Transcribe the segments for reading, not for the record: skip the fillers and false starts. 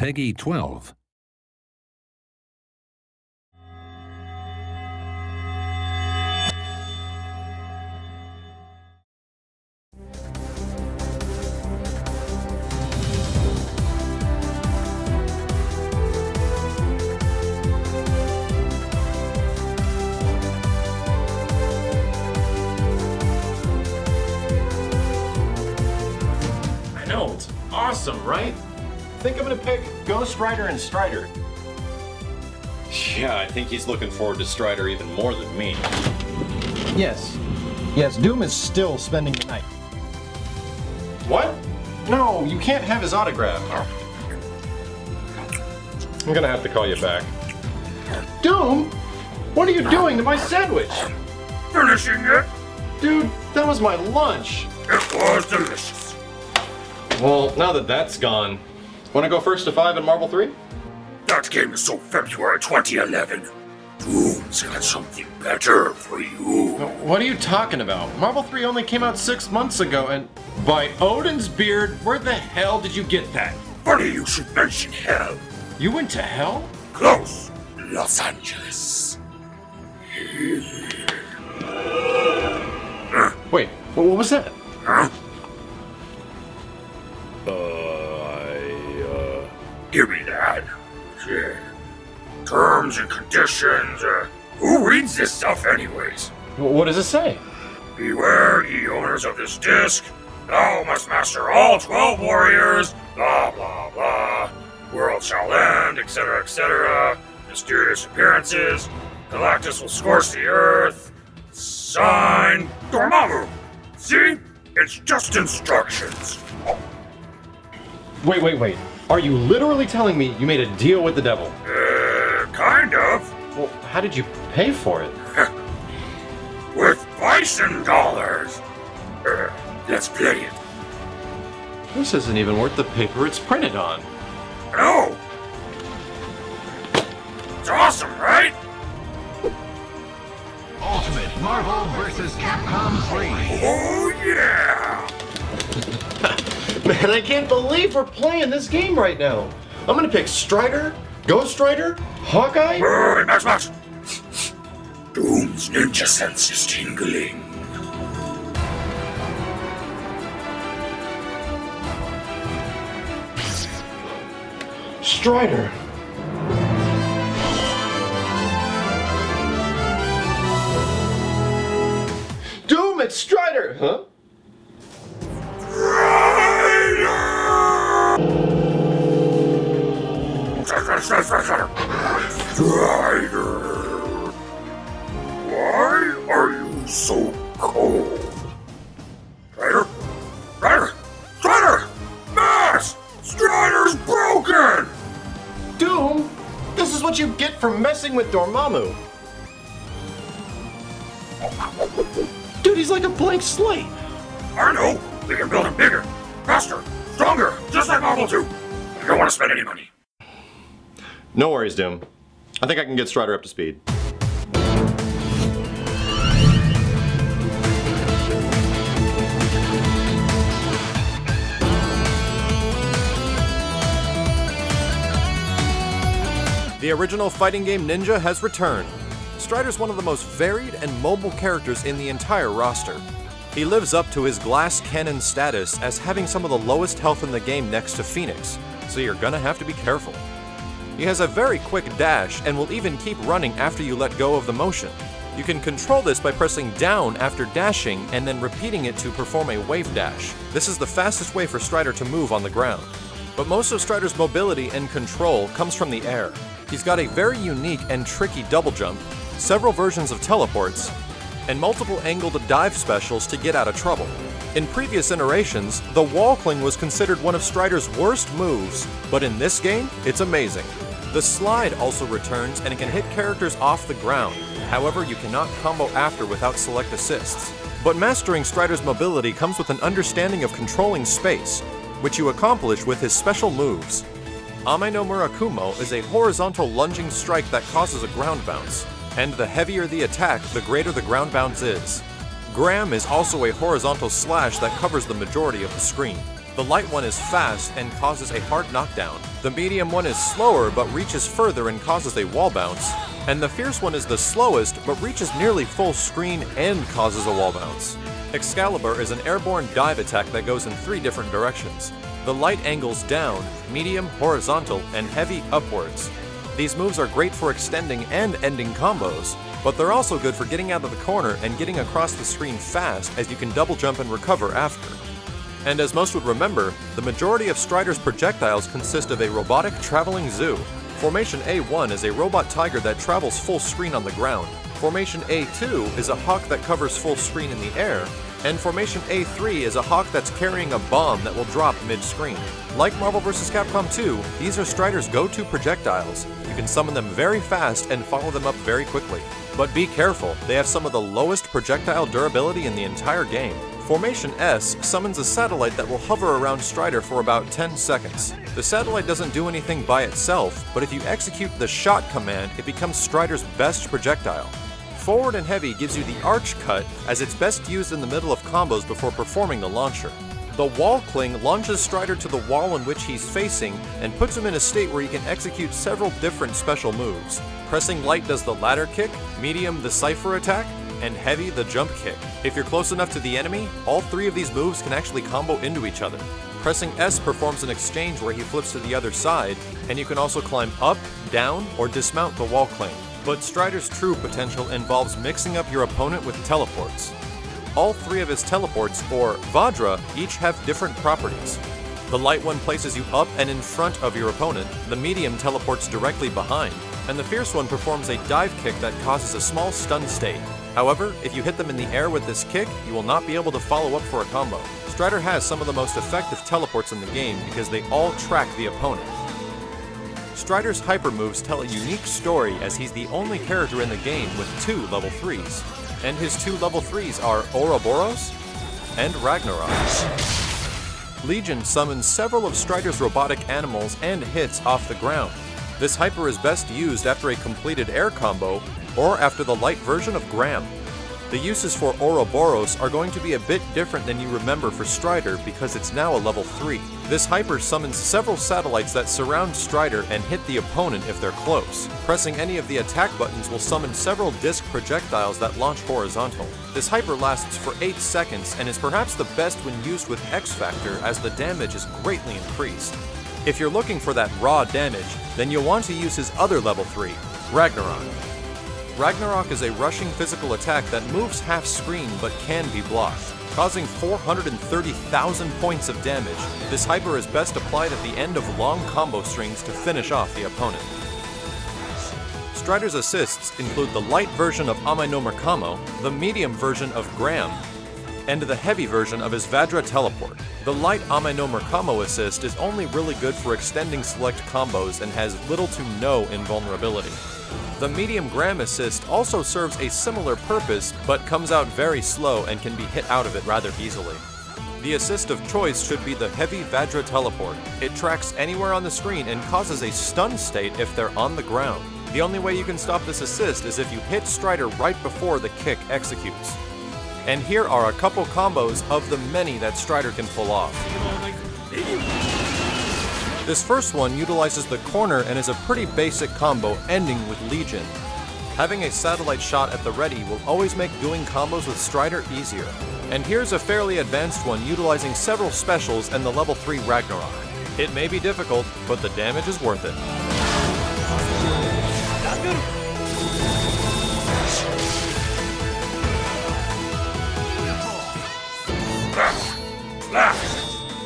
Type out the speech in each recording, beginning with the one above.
Peggy 12. I know, it's awesome, right? I think I'm gonna pick Ghost Rider and Strider. Yeah, I think he's looking forward to Strider even more than me. Yes. Yes, Doom is still spending the night. What? No, you can't have his autograph. I'm gonna have to call you back. Doom? What are you doing to my sandwich? Finishing it? Dude, that was my lunch. It was delicious. Well, now that that's gone, wanna go first to 5 in Marvel 3? That game is so February 2011. Doom's got something better for you. What are you talking about? Marvel 3 only came out 6 months ago, and by Odin's beard, where the hell did you get that? Funny you should mention hell. You went to hell? Close. Los Angeles. Wait, what was that? Huh? Give me that. Yeah. Terms and conditions. Who reads this stuff anyways? What does it say? Beware, ye owners of this disc. Thou must master all 12 warriors. Blah, blah, blah. World shall end, etc., etc. Mysterious appearances. Galactus will scorch the earth. Sign Dormammu. See? It's just instructions. Wait. Are you literally telling me you made a deal with the devil? Kind of. Well, how did you pay for it? With bison dollars. Let's play it. This isn't even worth the paper it's printed on. No. It's awesome, right? Ultimate Marvel vs. Capcom 3. Oh, yeah. Man, I can't believe we're playing this game right now. I'm gonna pick Strider, Ghost Rider, Hawkeye. Hey, Max. Doom's ninja sense is tingling. Strider. Doom, it's Strider, huh? Strider. Why are you so cold? Strider! Max! Strider's broken! Doom, this is what you get for messing with Dormammu. Dude, he's like a blank slate. I know! We can build him bigger, faster, stronger, just like Marvel 2. I don't want to spend any money. No worries, Doom. I think I can get Strider up to speed. The original fighting game Ninja has returned. Strider's one of the most varied and mobile characters in the entire roster. He lives up to his glass cannon status as having some of the lowest health in the game next to Phoenix, so you're gonna have to be careful. He has a very quick dash and will even keep running after you let go of the motion. You can control this by pressing down after dashing and then repeating it to perform a wave dash. This is the fastest way for Strider to move on the ground. But most of Strider's mobility and control comes from the air. He's got a very unique and tricky double jump, several versions of teleports, and multiple angled dive specials to get out of trouble. In previous iterations, the wall cling was considered one of Strider's worst moves, but in this game, it's amazing. The slide also returns and it can hit characters off the ground. However, you cannot combo after without select assists. But mastering Strider's mobility comes with an understanding of controlling space, which you accomplish with his special moves. Ame no Murakumo is a horizontal lunging strike that causes a ground bounce, and the heavier the attack, the greater the ground bounce is. Graham is also a horizontal slash that covers the majority of the screen. The light one is fast and causes a hard knockdown. The medium one is slower but reaches further and causes a wall bounce. And the fierce one is the slowest but reaches nearly full screen and causes a wall bounce. Excalibur is an airborne dive attack that goes in 3 different directions. The light angles down, medium, horizontal, and heavy upwards. These moves are great for extending and ending combos, but they're also good for getting out of the corner and getting across the screen fast, as you can double jump and recover after. And as most would remember, the majority of Strider's projectiles consist of a robotic traveling zoo. Formation A1 is a robot tiger that travels full screen on the ground. Formation A2 is a hawk that covers full screen in the air, and Formation A3 is a hawk that's carrying a bomb that will drop mid-screen. Like Marvel vs. Capcom 2, these are Strider's go-to projectiles. You can summon them very fast and follow them up very quickly. But be careful, they have some of the lowest projectile durability in the entire game. Formation S summons a satellite that will hover around Strider for about 10 seconds. The satellite doesn't do anything by itself, but if you execute the shot command, it becomes Strider's best projectile. Forward and heavy gives you the arch cut, as it's best used in the middle of combos before performing the launcher. The wall cling launches Strider to the wall in which he's facing and puts him in a state where he can execute several different special moves. Pressing light does the ladder kick, medium the cipher attack, and heavy the jump kick. If you're close enough to the enemy, all 3 of these moves can actually combo into each other. Pressing S performs an exchange where he flips to the other side, and you can also climb up, down, or dismount the wall cling. But Strider's true potential involves mixing up your opponent with teleports. All 3 of his teleports, or Vajra, each have different properties. The light one places you up and in front of your opponent, the medium teleports directly behind, and the fierce one performs a dive kick that causes a small stun state. However, if you hit them in the air with this kick, you will not be able to follow up for a combo. Strider has some of the most effective teleports in the game because they all track the opponent. Strider's hyper moves tell a unique story, as he's the only character in the game with 2 level 3s. And his 2 level 3s are Ouroboros and Ragnarok. Legion summons several of Strider's robotic animals and hits off the ground. This hyper is best used after a completed air combo, or after the light version of Graham. The uses for Ouroboros are going to be a bit different than you remember for Strider because it's now a level 3. This hyper summons several satellites that surround Strider and hit the opponent if they're close. Pressing any of the attack buttons will summon several disc projectiles that launch horizontal. This hyper lasts for 8 seconds and is perhaps the best when used with X Factor, as the damage is greatly increased. If you're looking for that raw damage, then you'll want to use his other level 3, Ragnarok. Ragnarok is a rushing physical attack that moves half screen but can be blocked. Causing 430,000 points of damage, this hyper is best applied at the end of long combo strings to finish off the opponent. Strider's assists include the light version of Ame no Merkamo, the medium version of Graham, and the heavy version of his Vajra teleport. The light Ame no Merkamo assist is only really good for extending select combos and has little to no invulnerability. The medium Graham assist also serves a similar purpose, but comes out very slow and can be hit out of it rather easily. The assist of choice should be the heavy Vajra teleport. It tracks anywhere on the screen and causes a stun state if they're on the ground. The only way you can stop this assist is if you hit Strider right before the kick executes. And here are a couple combos of the many that Strider can pull off. This first one utilizes the corner and is a pretty basic combo, ending with Legion. Having a satellite shot at the ready will always make doing combos with Strider easier. And here's a fairly advanced one utilizing several specials and the level 3 Ragnarok. It may be difficult, but the damage is worth it.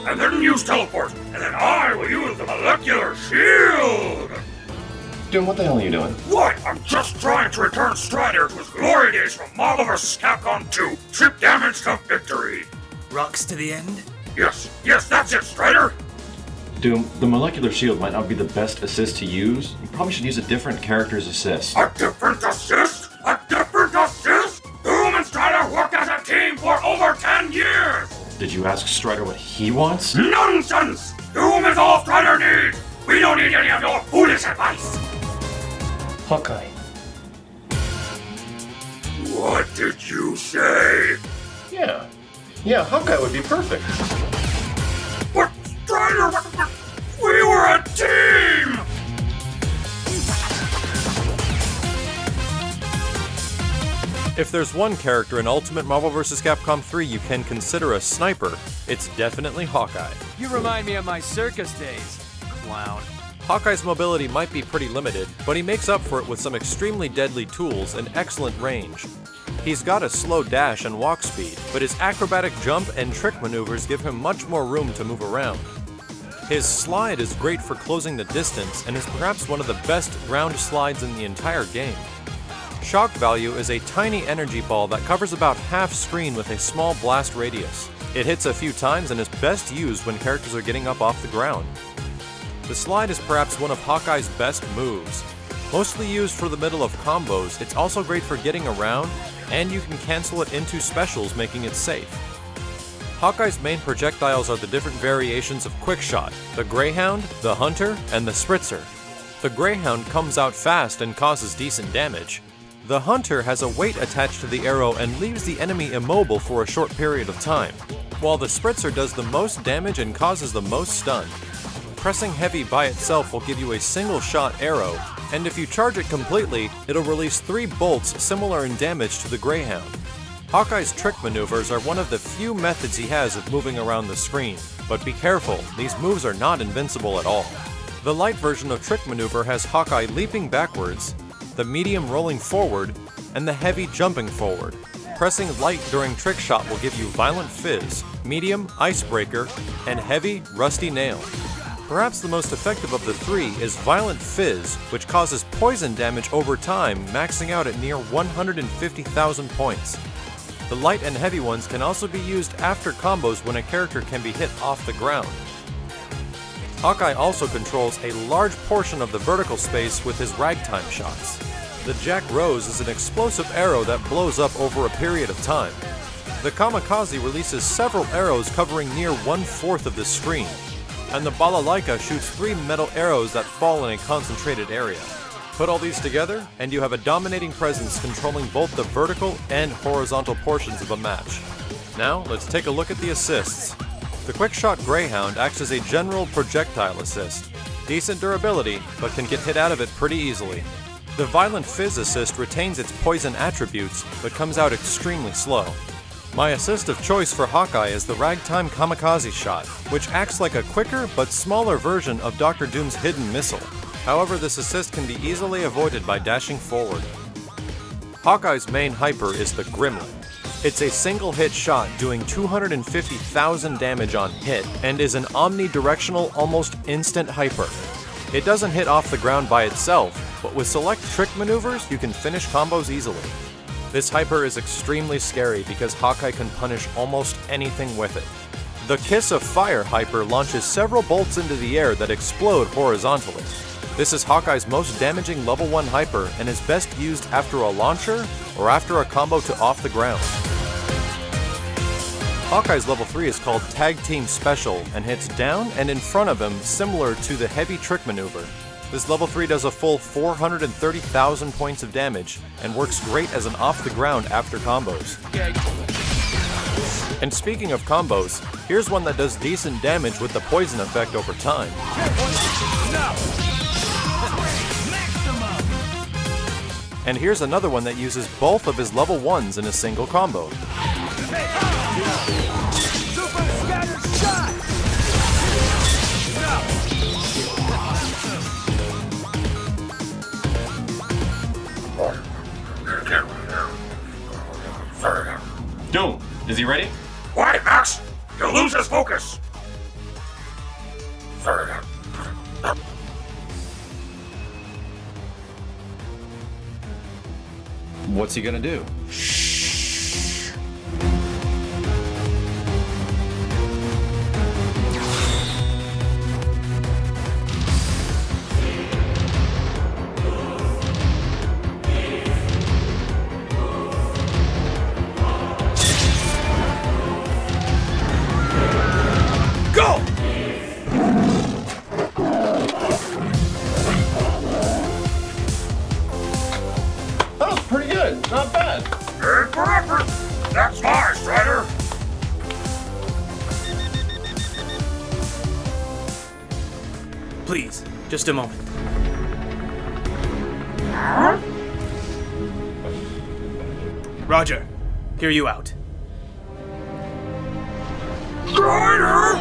And then use teleport, and then I will use the molecular shield! Doom, what the hell are you doing? What? I'm just trying to return Strider to his glory days from Marvel vs. Capcom 2. Trip damage to victory. Rocks to the end? Yes, that's it, Strider! Doom, the molecular shield might not be the best assist to use. You probably should use a different character's assist. A different assist? A different assist? Doom and Strider worked as a team for over 10 years! Did you ask Strider what he wants? Nonsense! Doom is all Strider needs! We don't need any of your foolish advice! Hawkeye. What did you say? Yeah, Hawkeye would be perfect. We're If there's one character in Ultimate Marvel vs. Capcom 3 you can consider a sniper, it's definitely Hawkeye. You remind me of my circus days, clown. Hawkeye's mobility might be pretty limited, but he makes up for it with some extremely deadly tools and excellent range. He's got a slow dash and walk speed, but his acrobatic jump and trick maneuvers give him much more room to move around. His slide is great for closing the distance and is perhaps one of the best ground slides in the entire game. Shock value is a tiny energy ball that covers about half screen with a small blast radius. It hits a few times and is best used when characters are getting up off the ground. The slide is perhaps one of Hawkeye's best moves. Mostly used for the middle of combos, it's also great for getting around, and you can cancel it into specials, making it safe. Hawkeye's main projectiles are the different variations of Quickshot, the Greyhound, the Hunter, and the Spritzer. The Greyhound comes out fast and causes decent damage. The Hunter has a weight attached to the arrow and leaves the enemy immobile for a short period of time, while the Spritzer does the most damage and causes the most stun. Pressing heavy by itself will give you a single shot arrow, and if you charge it completely, it'll release 3 bolts similar in damage to the Greyhound. Hawkeye's trick maneuvers are one of the few methods he has of moving around the screen, but be careful, these moves are not invincible at all. The light version of trick maneuver has Hawkeye leaping backwards, the medium rolling forward, and the heavy jumping forward. Pressing light during trick shot will give you violent fizz, medium icebreaker, and heavy rusty nail. Perhaps the most effective of the 3 is violent fizz, which causes poison damage over time, maxing out at near 150,000 points. The light and heavy ones can also be used after combos when a character can be hit off the ground. Hawkeye also controls a large portion of the vertical space with his ragtime shots. The Jack Rose is an explosive arrow that blows up over a period of time. The Kamikaze releases several arrows covering near 1/4 of the screen, and the Balalaika shoots 3 metal arrows that fall in a concentrated area. Put all these together, and you have a dominating presence controlling both the vertical and horizontal portions of a match. Now, let's take a look at the assists. The Quickshot Greyhound acts as a general projectile assist. Decent durability, but can get hit out of it pretty easily. The Violent Fizz assist retains its poison attributes, but comes out extremely slow. My assist of choice for Hawkeye is the Ragtime Kamikaze shot, which acts like a quicker but smaller version of Dr. Doom's hidden missile. However, this assist can be easily avoided by dashing forward. Hawkeye's main hyper is the Gremlin. It's a single hit shot doing 250,000 damage on hit and is an omnidirectional, almost instant hyper. It doesn't hit off the ground by itself, but with select trick maneuvers you can finish combos easily. This hyper is extremely scary because Hawkeye can punish almost anything with it. The Kiss of Fire hyper launches several bolts into the air that explode horizontally. This is Hawkeye's most damaging level 1 hyper and is best used after a launcher or after a combo to off the ground. Hawkeye's level 3 is called Tag Team Special and hits down and in front of him similar to the heavy trick maneuver. This level 3 does a full 430,000 points of damage and works great as an off the ground after combos. And speaking of combos, here's one that does decent damage with the poison effect over time. And here's another one that uses both of his level 1s in a single combo. Doom, is he ready? Why, Max? He'll lose his focus. What's he gonna do? That was pretty good. Not bad. Good for effort. That's my Strider. Please, just a moment. Roger. Hear you out. Strider!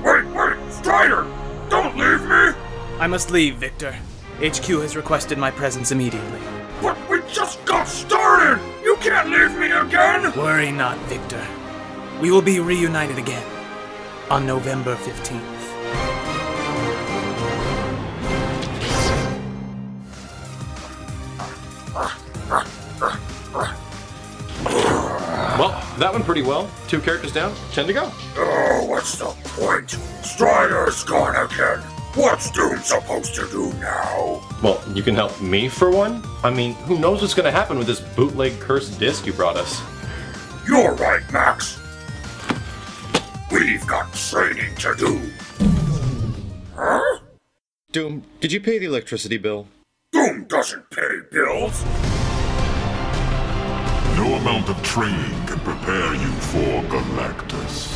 Wait, Strider! Don't leave me! I must leave, Victor. HQ has requested my presence immediately. But we just got started! You can't leave me again! Worry not, Victor. We will be reunited again on November 15th. Well, that went pretty well. 2 characters down, 10 to go. Oh, what's the point? Strider's gone again. What's Doom supposed to do now? Well, you can help me for one? I mean, who knows what's gonna happen with this bootleg cursed disc you brought us? You're right, Max. We've got training to do. Huh? Doom, did you pay the electricity bill? Doom doesn't pay bills. No amount of training can prepare you for Galactus.